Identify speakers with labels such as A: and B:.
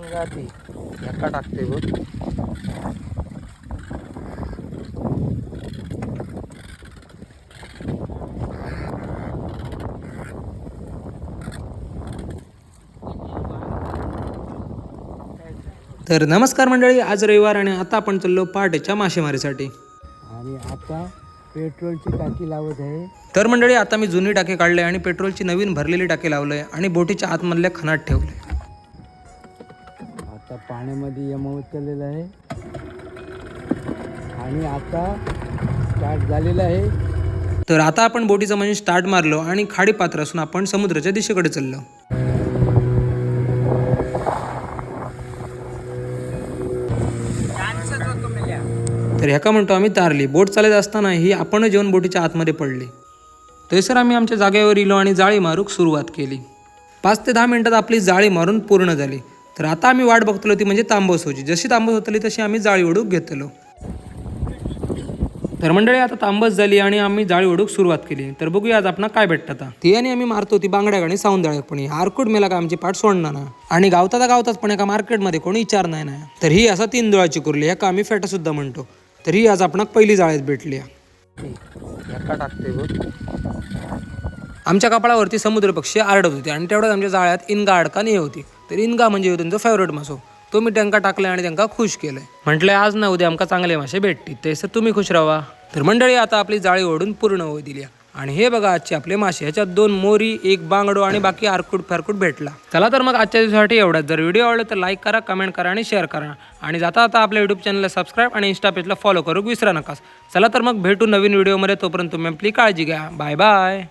A: गाती एका टाकते बघ.
B: तर नमस्कार मंडळी, आज रविवार आणि आता आपण चाललो पहाटेच्या मासेमारीसाठी.
A: आणि आता पेट्रोलची टाकी लावत आहे.
B: तर मंडळी, आता मी जुनी टाकी काढले आणि पेट्रोलची नवीन भरलेली टाकी लावलंय आणि बोटीच्या आतमधल्या खणात ठेवले.
A: आता पाण्यामध्ये यम उतरलेलं आहे आणि आता स्टार्ट झालेलं आहे.
B: तर आता आपण बोटीचं म्हणजे स्टार्ट मारलो आणि खाडी पात्र असून आपण समुद्राच्या दिशेकडे चाललो. तर ह्याका म्हणतो आम्ही तारली. बोट चालत असताना ही आपण जेवण बोटीच्या आतमध्ये पडली. तैसर आम्ही आमच्या जागेवर इलो आणि जाळी मारूक सुरुवात केली. 5 ते 10 मिनिटात आपली जाळी मारून पूर्ण झाली. तर आता आम्ही वाट बघतलो ती म्हणजे तांबूस होती. जशी तांबूस होतली तशी आम्ही जाळी ओढूक घेतलो. तर मंडळी, आता तांबस झाली आणि आम्ही जाळी ओढूक सुरुवात केली. तर बघूया आज आपण काय भेटतात. ती आणि आम्ही मारतो ती बांगड्या आणि सावंदाळ्या. पण आरकूट मेला का आमची पाठ सोडणार ना. आणि गावताच पण एका मार्केटमध्ये कोणी विचार नाही ना. तर ही असा 3 दुळाची कुर्ली, ह्याका आम्ही फेटा सुद्धा म्हणतो. तर ही आज आपण पहिली जाळीत भेटली.
A: एका टाकते बघ.
B: आमच्या कपाळावरती समुद्र पक्षी आरडत होते आणि तेवढ्यात आमच्या जाळ्यात इनगा अडका नाही होती. तर इनगा म्हणजे त्यांचा फेवरेट मासो. तो मी त्यांना टाकलाय आणि त्यांना खुश केलंय. म्हटलंय आज ना उद्या आमका चांगले मासे भेटतील, ते सर तुम्ही खुश राहा. तर मंडळी, आता आपली जाळी ओढून पूर्ण होई दिली. आणि हे बघा आजचे आपले मासे. ह्याच्यात 2 मोरी, 1 बांगडो आणि बाकी आरकूट फारकूट भेटला. चला तर मग आजच्या दिवसासाठी एवढाच. जर व्हिडिओ आवडला तर लाईक करा, कमेंट करा आणि शेअर करा. आणि जाता आता आपल्या यूट्यूब चॅनलला सबस्क्राईब आणि इंस्टा पेजला फॉलो करू विसरा नका. चला तर मग भेटू नवीन व्हिडिओमध्ये. तोपर्यंत तुम्ही आपली काळजी घ्या. Bye bye.